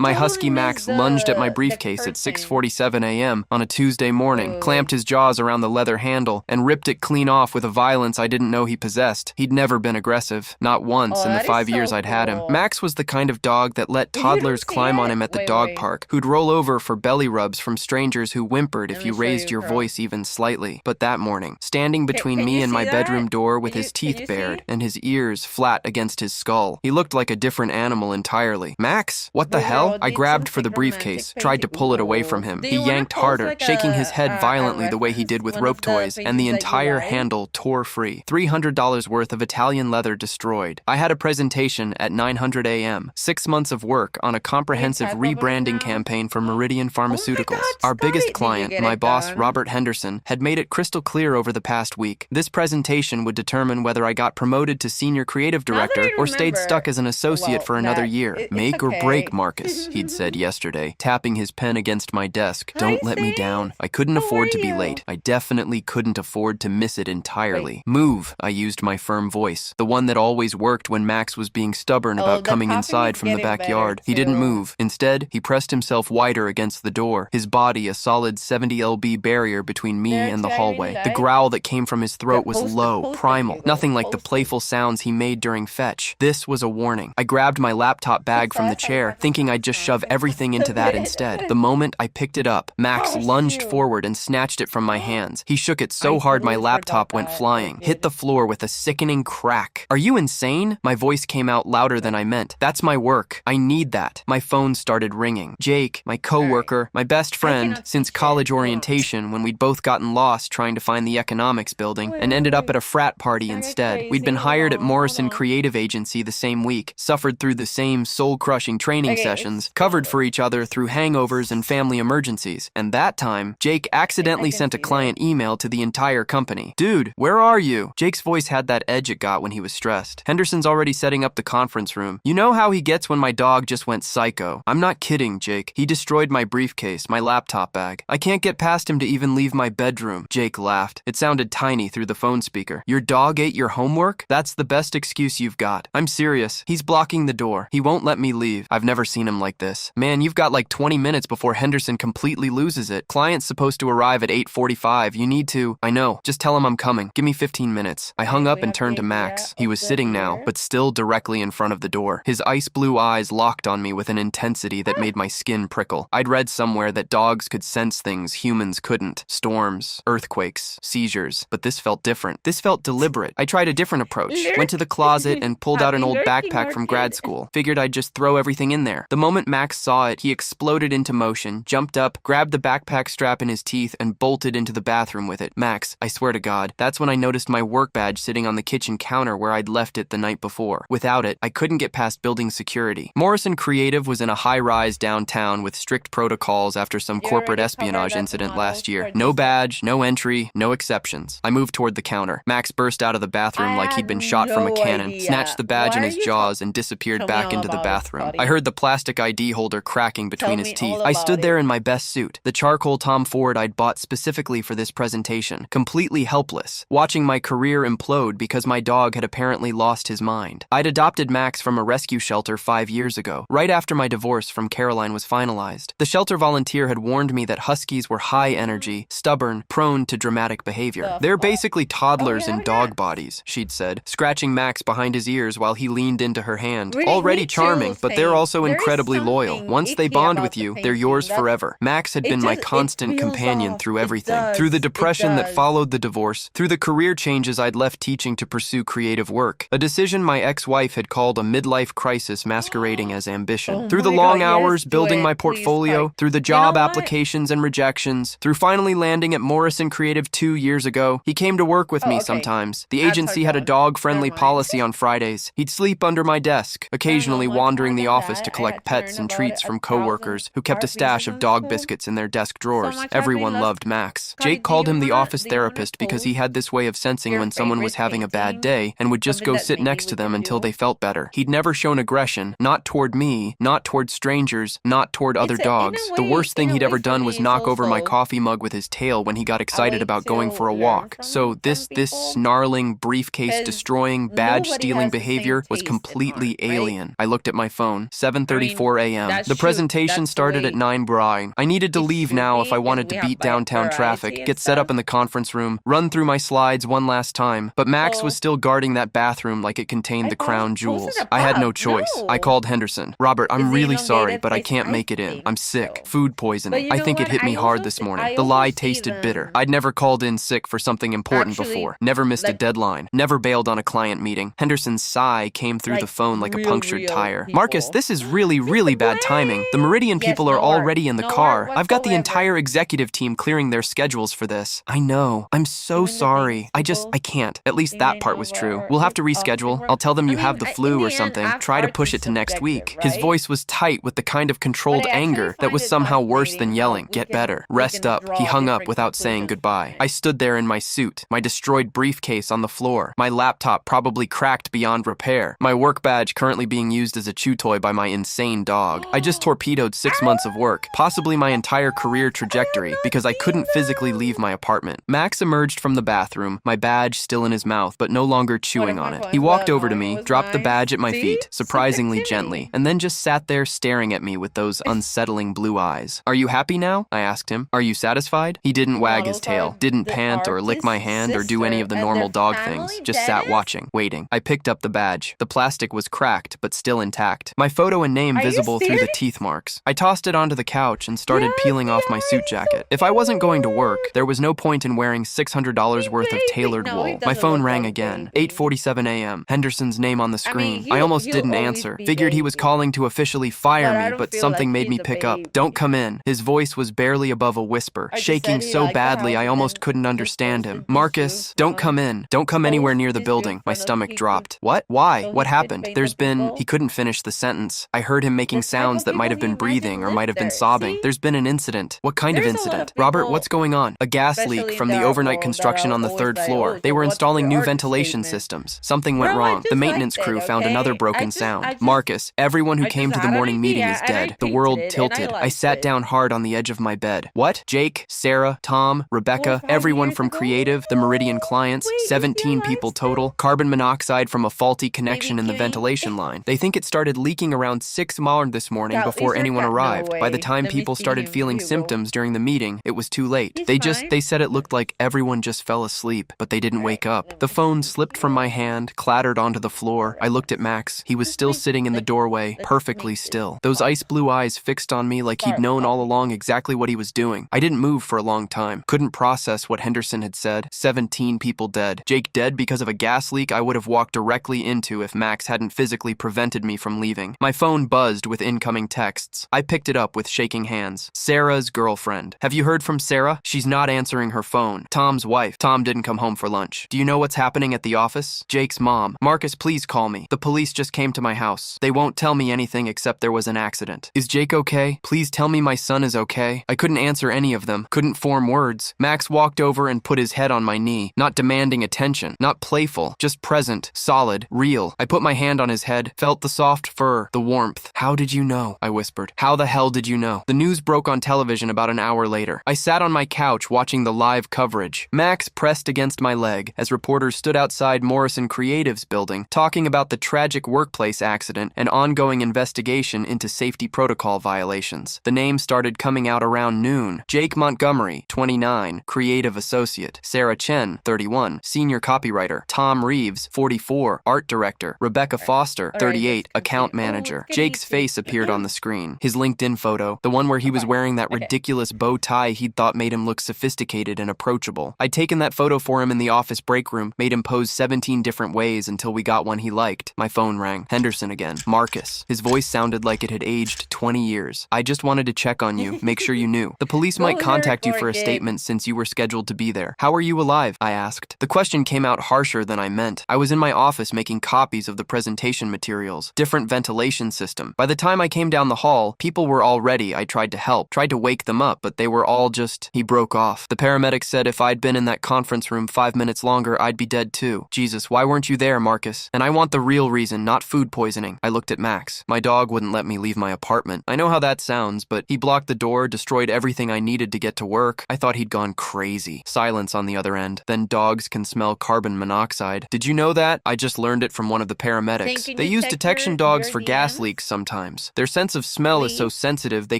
My husky Max lunged at my briefcase at 6:47 a.m. on a Tuesday morning, clamped his jaws around the leather handle, and ripped it clean off with a violence I didn't know he possessed. He'd never been aggressive, not once in the 5 years I'd had him. Max was the kind of dog that let toddlers climb on him at the dog park, who'd roll over for belly rubs from strangers who whimpered if you raised your voice even slightly. But that morning, standing between me and my bedroom door with his teeth bared and his ears flat against his skull, he looked like a different animal entirely. Max? What the hell? I grabbed for the briefcase, tried to pull it away from him. He yanked harder, shaking his head violently the way he did with rope toys, and the entire handle tore free. $300 worth of Italian leather destroyed. I had a presentation at 900 a.m. 6 months of work on a comprehensive rebranding campaign for Meridian Pharmaceuticals. Our biggest client, my boss, Robert Henderson, had made it crystal clear over the past week. This presentation would determine whether I got promoted to senior creative director or stayed stuck as an associate for another year. Make or break, Marcus, he'd said yesterday, tapping his pen against my desk. Don't let me down. I couldn't afford to be late. I definitely couldn't afford to miss it entirely. Move, I used my firm voice, the one that always worked when Max was being stubborn about coming inside from the backyard. He didn't move. Instead, he pressed himself wider against the door, his body a solid 70 lb barrier between me and the hallway. The growl that came from his throat was low, primal, nothing like the playful sounds he made during fetch. This was a warning. I grabbed my laptop bag from the chair, thinking I'd just shove everything into that instead. The moment I picked it up, Max lunged forward and snatched it from my hands. He shook it so hard my laptop went flying, hit the floor with a sickening crack. Are you insane? My voice came out louder than I meant. That's my work. I need that. My phone started ringing. Jake, my coworker, my best friend since college orientation when we'd both gotten lost trying to find the economics building and ended up at a frat party instead. We'd been hired at Morrison Creative Agency the same week, suffered through the same soul-crushing training sessions, covered for each other through hangovers and family emergencies. And that time, Jake accidentally sent a client email to the entire company. Dude, where are you? Jake's voice had that edge it got when he was stressed. Henderson's already setting up the conference room. You know how he gets when my dog just went psycho. I'm not kidding, Jake. He destroyed my briefcase, my laptop bag. I can't get past him to even leave my bedroom. Jake laughed. It sounded tiny through the phone speaker. Your dog ate your homework? That's the best excuse you've got. I'm serious. He's blocking the door. He won't let me leave. I've never seen him like this. Man, you've got like 20 minutes before Henderson completely loses it. Client's supposed to arrive at 8:45. You need to... I know. Just tell him I'm coming. Give me 15 minutes. I hung up and turned to Max. He was sitting now, but still directly in front of the door. His ice blue eyes locked on me with an intensity that made my skin prickle. I'd read somewhere that dogs could sense things humans couldn't. Storms, earthquakes, seizures. But this felt different. This felt deliberate. I tried a different approach. Went to the closet and pulled out an old backpack from grad school. Figured I'd just throw everything in there. The moment Max saw it, he exploded into motion, jumped up, grabbed the backpack strap in his teeth, and bolted into the bathroom with it. Max, I swear to God, that's when I noticed my work badge sitting on the kitchen counter where I'd left it the night before. Without it, I couldn't get past building security. Morrison Creative was in a high-rise downtown with strict protocols after some corporate espionage incident last year. No badge, no entry, no exceptions. I moved toward the counter. Max burst out of the bathroom like he'd been shot from a cannon, snatched the badge in his jaws, and disappeared back into the bathroom. I heard the plastic ID holder cracking between his teeth. I stood there in my best suit, the charcoal Tom Ford I'd bought specifically for this presentation, completely helpless, watching my career implode because my dog had apparently lost his mind. I'd adopted Max from a rescue shelter 5 years ago, right after my divorce from Caroline was finalized. The shelter volunteer had warned me that huskies were high energy, stubborn, prone to dramatic behavior. They're basically toddlers in dog bodies, she'd said, scratching Max behind his ears while he leaned into her hand. Already charming, but they're also incredibly loyal. Once they bond with you, they're yours forever. Max had been my constant companion through everything. Through the depression that followed the divorce, through the career changes I'd left teaching to pursue creative work, a decision my ex-wife had called a midlife crisis masquerading as ambition. Through the long hours building my portfolio, through the job applications and rejections, through finally landing at Morrison Creative 2 years ago, he came to work with me sometimes. The agency had a dog-friendly policy on Fridays. He'd sleep under my desk, occasionally wandering the office to collect pets and treats from coworkers who kept a stash of dog biscuits in their desk drawers. Everyone loved Max. Jake called him the office therapist because he had this way of sensing when someone was having a bad day and would just go sit next to them until they felt better. He'd never shown aggression, not toward me, not toward strangers, not toward other dogs. The worst thing he'd ever done was knock over my coffee mug with his tail when he got excited about going for a walk. So this snarling, briefcase-destroying, badge-stealing behavior was completely alien. I looked at my phone. 7:34 9:04 a.m. The presentation started at 9 brine. I needed to leave now if I wanted to beat downtown traffic, get set up in the conference room, run through my slides one last time. But Max was still guarding that bathroom like it contained the crown jewels. I had no choice. I called Henderson. Robert, I'm really sorry, but I can't make it in. I'm sick. Food poisoning. I think it hit me hard this morning. The lie tasted bitter. I'd never called in sick for something important before. Never missed a deadline. Never bailed on a client meeting. Henderson's sigh came through the phone like a punctured tire. Marcus, this is really bad timing. The Meridian people are already in the car. I've got the entire executive team clearing their schedules for this. I know. I'm so sorry. I can't. At least that part was true. We'll have to reschedule. I'll tell them you have the flu or something. Try to push it to next week. His voice was tight with the kind of controlled anger that was somehow worse than yelling. Get better. Rest up. He hung up without saying goodbye. I stood there in my suit, my destroyed briefcase on the floor, my laptop probably cracked beyond repair, my work badge currently being used as a chew toy by my insane dog. I just torpedoed 6 months of work, possibly my entire career trajectory, because I couldn't physically leave my apartment. Max emerged from the bathroom, my badge still in his mouth, but no longer chewing on it. He walked over to me, dropped the badge at my feet, surprisingly gently, and then just sat there staring at me with those unsettling blue eyes. Are you happy now? I asked him. Are you satisfied? He didn't wag his tail, didn't pant or lick my hand or do any of the normal dog things, just sat watching, waiting. I picked up the badge. The plastic was cracked, but still intact. My photo and name visible through the teeth marks. I tossed it onto the couch and started peeling off my suit jacket. If I wasn't going to work, there was no point in wearing $600 worth of tailored wool. My phone rang again. 8:47 a.m. Henderson's name on the screen. I almost didn't answer. Figured he was calling to officially fire me, but something made me pick up. Don't come in. His voice was barely above a whisper, shaking so badly I almost couldn't understand him. Marcus, don't come in. Don't come anywhere near the building. My stomach dropped. What? Why? What happened? He couldn't finish the sentence. I heard him making sounds that might have been breathing or might have been sobbing. There's been an incident. What kind of incident? Robert, what's going on? A gas leak from the overnight construction on the 3rd floor. They were installing new ventilation systems. Something went wrong. The maintenance crew found another broken sound. Marcus, everyone who came to the morning meeting is dead. The world tilted. I sat down hard on the edge of my bed. What? Jake, Sarah, Tom, Rebecca, everyone from Creative, the Meridian clients, 17 people total, carbon monoxide from a faulty connection in the ventilation line. They think it started leaking around 6 Marn this morning before anyone arrived. By the time people started feeling symptoms during the meeting, it was too late. They said it looked like everyone just fell asleep, but they didn't wake up. The phone slipped from my hand, clattered onto the floor. I looked at Max. He was still sitting in the doorway, perfectly still. Those ice blue eyes fixed on me like he'd known all along exactly what he was doing. I didn't move for a long time. Couldn't process what Henderson had said. 17 people dead. Jake dead because of a gas leak I would have walked directly into if Max hadn't physically prevented me from leaving. My phone buzzed with incoming texts. I picked it up with shaking hands. Sarah's girlfriend. Have you heard from Sarah? She's not answering her phone. Tom's wife. Tom didn't come home for lunch. Do you know what's happening at the office? Jake's mom. Marcus, please call me. The police just came to my house. They won't tell me anything except there was an accident. Is Jake okay? Please tell me my son is okay. I couldn't answer any of them. Couldn't form words. Max walked over and put his head on my knee. Not demanding attention. Not playful. Just present. Solid. Real. I put my hand on his head. Felt the soft fur. The warmth. How did you know? I whispered. How the hell did you know? The news broke on television about an hour later. I sat on my couch watching the live coverage. Max pressed against my leg as reporters stood outside Morrison Creative's building talking about the tragic workplace accident and ongoing investigation into safety protocol violations. The names started coming out around noon. Jake Montgomery, 29, creative associate. Sarah Chen, 31, senior copywriter. Tom Reeves, 44, art director. Rebecca Foster, 38, account manager. Jake's face appeared on the screen. His LinkedIn photo, the one where he was wearing that ridiculous bow tie he'd thought made him look sophisticated and approachable. I'd taken that photo for him in the office break room, made him pose 17 different ways until we got one he liked. My phone rang. Henderson again. Marcus. His voice sounded like it had aged 20 years. I just wanted to check on you, make sure you knew. The police might contact you for a statement since you were scheduled to be there. How are you alive? I asked. The question came out harsher than I meant. I was in my office making copies of the presentation materials. Different ventilation system. By the time I came down the hall, people were all ready. I tried to help, tried to wake them up, but they were all just... He broke off. The paramedic said if I'd been in that conference room 5 minutes longer, I'd be dead too. Jesus, why weren't you there, Marcus? And I want the real reason, not food poisoning. I looked at Max. My dog wouldn't let me leave my apartment. I know how that sounds, but he blocked the door, destroyed everything I needed to get to work. I thought he'd gone crazy. Silence on the other end. Then dogs can smell carbon monoxide. Did you know that? I just learned it from one of the paramedics. They use detection dogs for gas leaks sometimes. sometimes. Their sense of smell is so sensitive they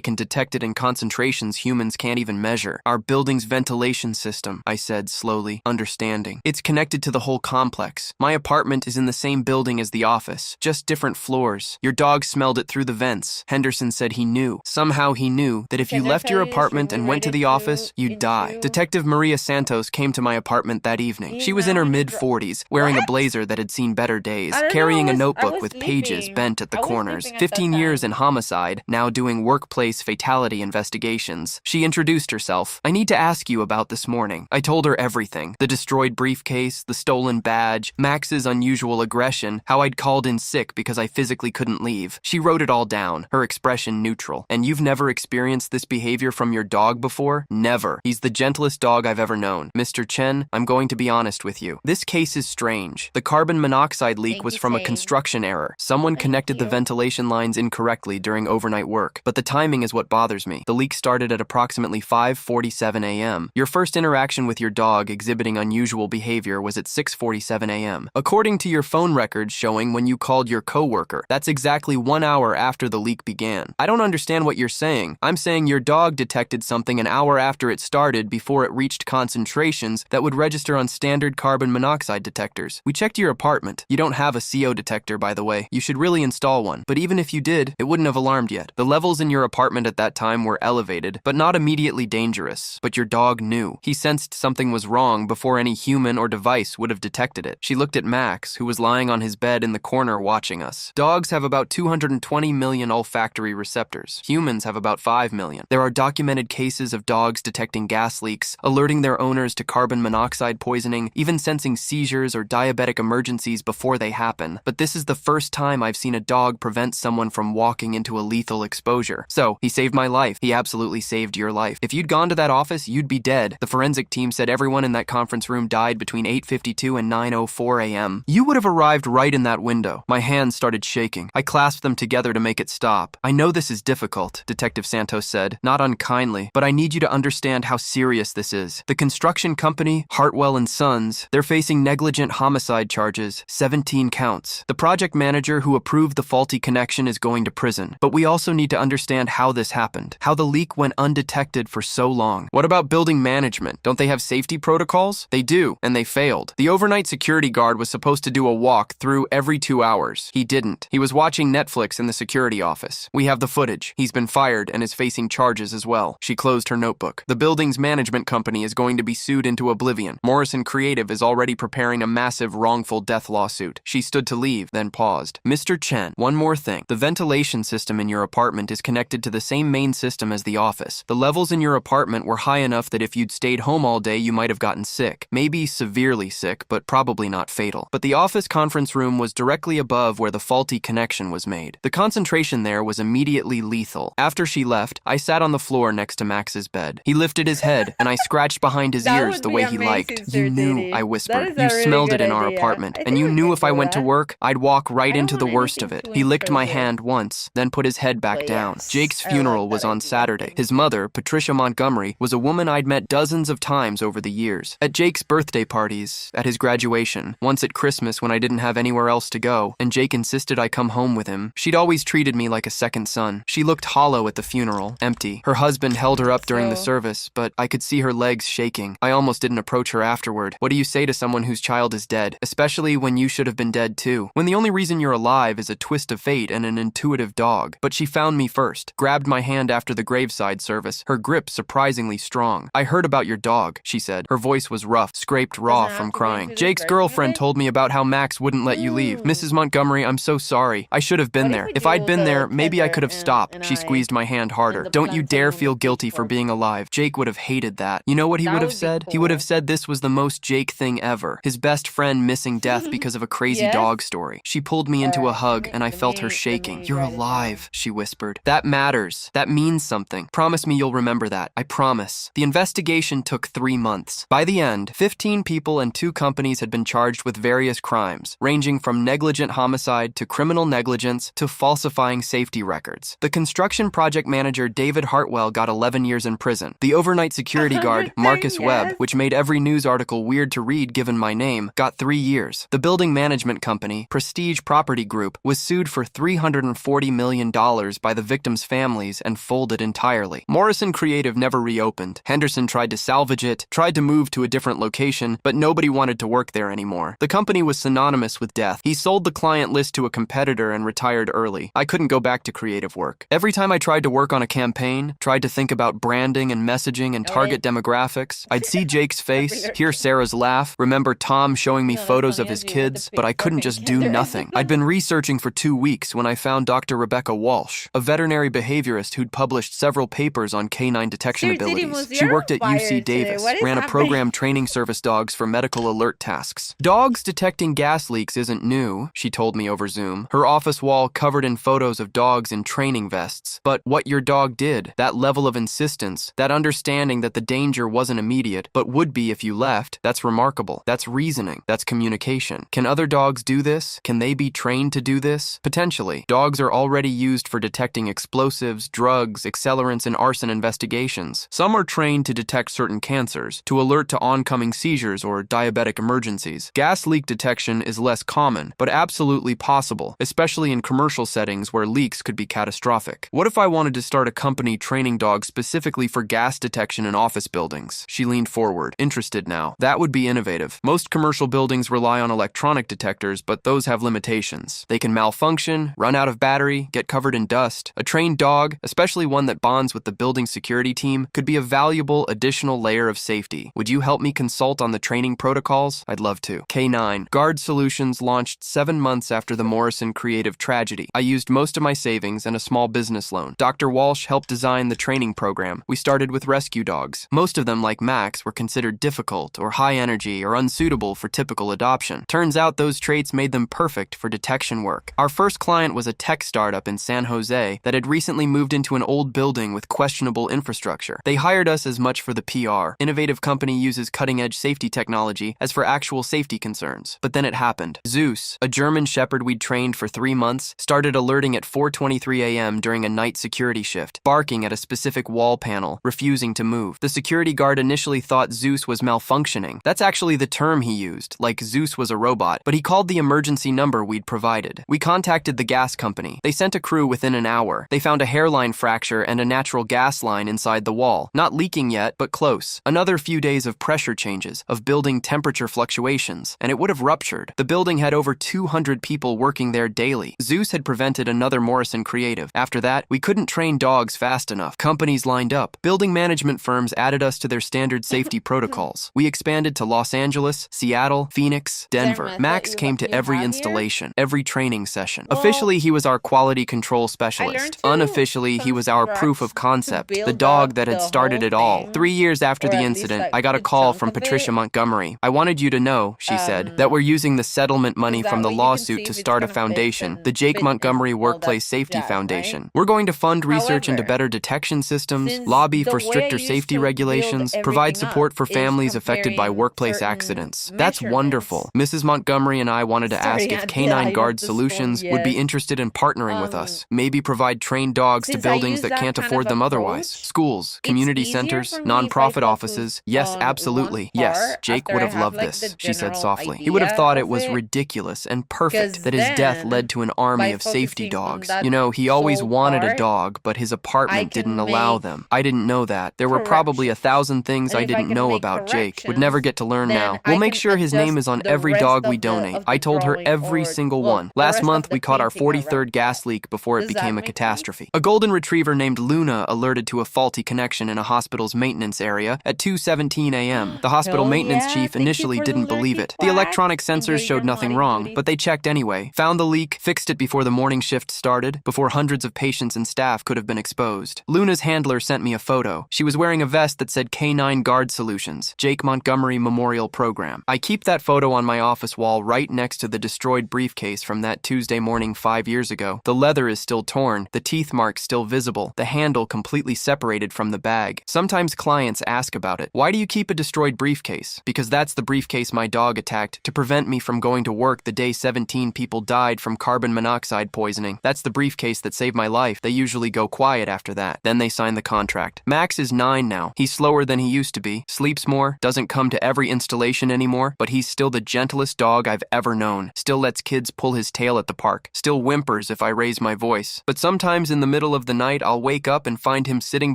can detect it in concentrations humans can't even measure. Our building's ventilation system, I said slowly, understanding. It's connected to the whole complex. My apartment is in the same building as the office, just different floors. Your dog smelled it through the vents. Henderson said he knew. Somehow he knew that if you left your apartment and went to the office, you'd die. Detective Maria Santos came to my apartment that evening. She was in her mid-40s, wearing a blazer that had seen better days, carrying a notebook with pages bent at the corners. 15 years in homicide, now doing workplace fatality investigations. She introduced herself. I need to ask you about this morning. I told her everything. The destroyed briefcase, the stolen badge, Max's unusual aggression, how I'd called in sick because I physically couldn't leave. She wrote it all down, her expression neutral. And you've never experienced this behavior from your dog before? Never. He's the gentlest dog I've ever known. Mr. Chen, I'm going to be honest with you. This case is strange. The carbon monoxide leak was from a construction error. Someone connected the ventilation lines incorrectly during overnight work. But the timing is what bothers me. The leak started at approximately 5:47 a.m. Your first interaction with your dog exhibiting unusual behavior was at 6:47 a.m. According to your phone records showing when you called your coworker, that's exactly 1 hour after the leak began. I don't understand what you're saying. I'm saying your dog detected something an hour after it started before it reached concentrations that would register on standard carbon monoxide detectors. We checked your apartment. You don't have a CO detector, by the way. You should really install one. But even if you did, it wouldn't have alarmed yet. The levels in your apartment at that time were elevated, but not immediately dangerous. But your dog knew. He sensed something was wrong before any human or device would have detected it. She looked at Max, who was lying on his bed in the corner watching us. Dogs have about 220 million olfactory receptors. Humans have about 5 million. There are documented cases of dogs detecting gas leaks, alerting their owners to carbon monoxide poisoning, even sensing seizures or diabetic emergencies before they happen. But this is the first time I've seen a dog prevent someone from walking into a lethal exposure. So, he saved my life. He absolutely saved your life. If you'd gone to that office, you'd be dead. The forensic team said everyone in that conference room died between 8:52 and 9:04 a.m. You would have arrived right in that window. My hands started shaking. I clasped them together to make it stop. I know this is difficult, Detective Santos said, not unkindly, but I need you to understand how serious this is. The construction company, Hartwell and Sons, they're facing negligent homicide charges, 17 counts. The project manager who approved the faulty connection is going to prison. But we also need to understand how this happened, how the leak went undetected for so long. What about building management? Don't they have safety protocols? They do, and they failed. The overnight security guard was supposed to do a walk through every 2 hours. He didn't. He was watching Netflix in the security office. We have the footage. He's been fired and is facing charges as well. She closed her notebook. The building's management company is going to be sued into oblivion. Morrison Creative is already preparing a massive wrongful death lawsuit. She stood to leave, then paused. Mr. Chen, one more thing. The ventilation system in your apartment is connected to the same main system as the office. The levels in your apartment were high enough that if you'd stayed home all day, you might have gotten sick. Maybe severely sick, but probably not fatal. But the office conference room was directly above where the faulty connection was made. The concentration there was immediately lethal. After she left, I sat on the floor next to Max's bed. He lifted his head, and I scratched behind his ears the way he liked. You knew, I whispered. You smelled it in our apartment, and you knew if I went to work, I'd walk right into the worst of it. He licked my hand once, then put his head back down. Jake's funeral was on Saturday. His mother, Patricia Montgomery, was a woman I'd met dozens of times over the years. At Jake's birthday parties, at his graduation, once at Christmas when I didn't have anywhere else to go, and Jake insisted I come home with him. She'd always treated me like a second son. She looked hollow at the funeral, empty. Her husband held her up during the service, but I could see her legs shaking. I almost didn't approach her afterward. What do you say to someone whose child is dead, especially when you should have been dead too? When the only reason you're alive is a twist of fate and an intuitive dog. But she found me first, grabbed my hand after the graveside service, her grip surprisingly strong. I heard about your dog, she said. Her voice was rough, scraped raw from crying. Jake's girlfriend told me about how Max wouldn't let you leave. Mrs. Montgomery, I'm so sorry. I should have been there. If I'd been there, maybe I could have stopped. She squeezed my hand harder. Don't you dare feel guilty for being alive. Jake would have hated that. You know what he would have said? He would have said this was the most Jake thing ever. His best friend missing death because of a crazy dog story. She pulled me into a hug and I felt her shaking. You're alive, she whispered. That matters. That means something. Promise me you'll remember that. I promise. The investigation took 3 months. By the end, 15 people and 2 companies had been charged with various crimes, ranging from negligent homicide to criminal negligence to falsifying safety records. The construction project manager David Hartwell got 11 years in prison. The overnight security guard Marcus Webb, which made every news article weird to read given my name, got 3 years. The building management company, Prestige Property Group, was sued for $350 $240 million by the victims' families and folded entirely. Morrison Creative never reopened. Henderson tried to salvage it, tried to move to a different location, but nobody wanted to work there anymore. The company was synonymous with death. He sold the client list to a competitor and retired early. I couldn't go back to creative work. Every time I tried to work on a campaign, tried to think about branding and messaging and target demographics, I'd see Jake's face, hear Sarah's laugh, remember Tom showing me photos of his kids, but I couldn't just do nothing. I'd been researching for 2 weeks when I found Dr. Rebecca Walsh, a veterinary behaviorist who'd published several papers on canine detection abilities. She worked at UC Davis, ran a program training service dogs for medical alert tasks. Dogs detecting gas leaks isn't new, she told me over Zoom, her office wall covered in photos of dogs in training vests. But what your dog did, that level of insistence, that understanding that the danger wasn't immediate, but would be if you left, that's remarkable. That's reasoning. That's communication. Can other dogs do this? Can they be trained to do this? Potentially. Dogs are already used for detecting explosives, drugs, accelerants, and arson investigations. Some are trained to detect certain cancers, to alert to oncoming seizures or diabetic emergencies. Gas leak detection is less common, but absolutely possible, especially in commercial settings where leaks could be catastrophic. What if I wanted to start a company training dogs specifically for gas detection in office buildings? She leaned forward, interested now. That would be innovative. Most commercial buildings rely on electronic detectors, but those have limitations. They can malfunction, run out of battery, get covered in dust. A trained dog, especially one that bonds with the building security team, could be a valuable additional layer of safety. Would you help me consult on the training protocols? I'd love to. K9. Guard Solutions launched 7 months after the Morrison Creative tragedy. I used most of my savings and a small business loan. Dr. Walsh helped design the training program. We started with rescue dogs. Most of them, like Max, were considered difficult or high energy or unsuitable for typical adoption. Turns out those traits made them perfect for detection work. Our first client was a tech startup in San Jose that had recently moved into an old building with questionable infrastructure. They hired us as much for the PR. Innovative company uses cutting-edge safety technology as for actual safety concerns. But then it happened. Zeus, a German shepherd we'd trained for 3 months, started alerting at 4:23 a.m. during a night security shift, barking at a specific wall panel, refusing to move. The security guard initially thought Zeus was malfunctioning. That's actually the term he used, like Zeus was a robot, but he called the emergency number we'd provided. We contacted the gas company. They sent a crew within an hour. They found a hairline fracture and a natural gas line inside the wall. Not leaking yet, but close. Another few days of pressure changes, of building temperature fluctuations, and it would have ruptured. The building had over 200 people working there daily. Zeus had prevented another Morrison Creative. After that, we couldn't train dogs fast enough. Companies lined up. Building management firms added us to their standard safety protocols. We expanded to Los Angeles, Seattle, Phoenix, Denver. Max came to every installation, every training session. Officially, he was our quality control specialist. Unofficially, he was our proof of concept, the dog that had started it all. 3 years after the incident, I got a call from Patricia Montgomery. I wanted you to know, she said, that we're using the settlement money from the lawsuit to start a foundation, the Jake Montgomery Workplace Safety Foundation. We're going to fund research into better detection systems, lobby for stricter safety regulations, provide support for families affected by workplace accidents. That's wonderful. Mrs. Montgomery and I wanted to ask if Canine Guard Solutions would be interested in partnering with us, maybe provide trained dogs to buildings that can't afford them otherwise. Schools, community centers, nonprofit offices. Yes, absolutely. Yes, Jake would have loved this, she said softly. He would have thought it was ridiculous and perfect that his death led to an army of safety dogs. You know, he always wanted a dog, but his apartment didn't allow them. I didn't know that. There were probably 1,000 things I didn't know about Jake. Would never get to learn now. We'll make sure his name is on every dog we donate. I told her every single one. Last month, we caught our 43rd gas leak before it became a catastrophe. A golden retriever named Luna alerted to a faulty connection in a hospital's maintenance area at 2:17 a.m. The hospital maintenance chief initially didn't believe it. The electronic sensors showed nothing wrong, but they checked anyway, found the leak, fixed it before the morning shift started, before hundreds of patients and staff could have been exposed. Luna's handler sent me a photo. She was wearing a vest that said K9 Guard Solutions, Jake Montgomery Memorial Program. I keep that photo on my office wall right next to the destroyed briefcase from that Tuesday morning 5 years ago. The leather is still torn, the teeth marks still visible, the handle completely separated from the bag. Sometimes clients ask about it. Why do you keep a destroyed briefcase? Because that's the briefcase my dog attacked to prevent me from going to work the day 17 people died from carbon monoxide poisoning. That's the briefcase that saved my life. They usually go quiet after that. Then they sign the contract. Max is 9 now. He's slower than he used to be, sleeps more, doesn't come to every installation anymore, but he's still the gentlest dog I've ever known. Still lets kids pull his tail at the park. Still whimpers suffers if I raise my voice. But sometimes in the middle of the night, I'll wake up and find him sitting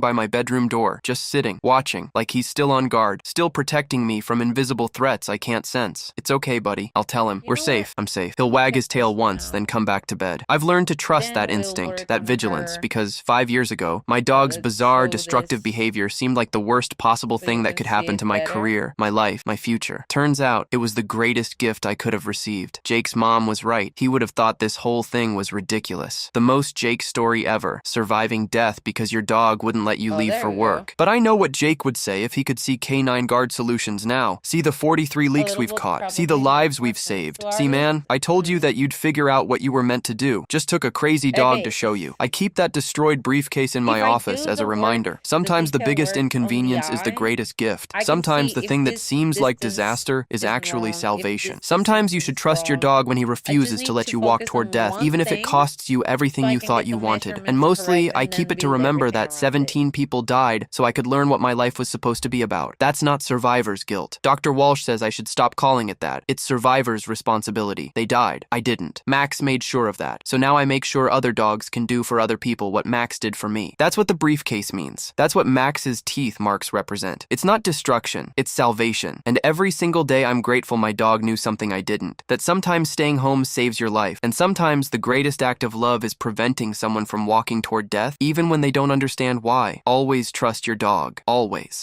by my bedroom door, just sitting, watching, like he's still on guard, still protecting me from invisible threats I can't sense. It's okay, buddy. I'll tell him. We're safe. I'm safe. He'll wag his tail once, then come back to bed. I've learned to trust that instinct, that vigilance, because 5 years ago, my dog's bizarre, destructive behavior seemed like the worst possible thing that could happen to my career, my life, my future. Turns out, it was the greatest gift I could have received. Jake's mom was right. He would have thought this whole thing was ridiculous. The most Jake story ever, surviving death because your dog wouldn't let you leave for work. But I know what Jake would say if he could see Canine Guard Solutions now. See the 43 leaks we've caught. See the lives we've saved. See, man, I told you that you'd figure out what you were meant to do. Just took a crazy dog to show you. I keep that destroyed briefcase in my office as a reminder. Sometimes the biggest inconvenience is the greatest gift. Sometimes the thing that seems like disaster is actually salvation. Sometimes you should trust your dog when he refuses to let you walk toward death, even if it costs you everything you thought you wanted. And mostly, I keep it to remember that 17 people died so I could learn what my life was supposed to be about. That's not survivor's guilt. Dr. Walsh says I should stop calling it that. It's survivor's responsibility. They died. I didn't. Max made sure of that. So now I make sure other dogs can do for other people what Max did for me. That's what the briefcase means. That's what Max's teeth marks represent. It's not destruction. It's salvation. And every single day I'm grateful my dog knew something I didn't. That sometimes staying home saves your life. And sometimes the greatest act of love is preventing someone from walking toward death, even when they don't understand why. Always trust your dog. Always.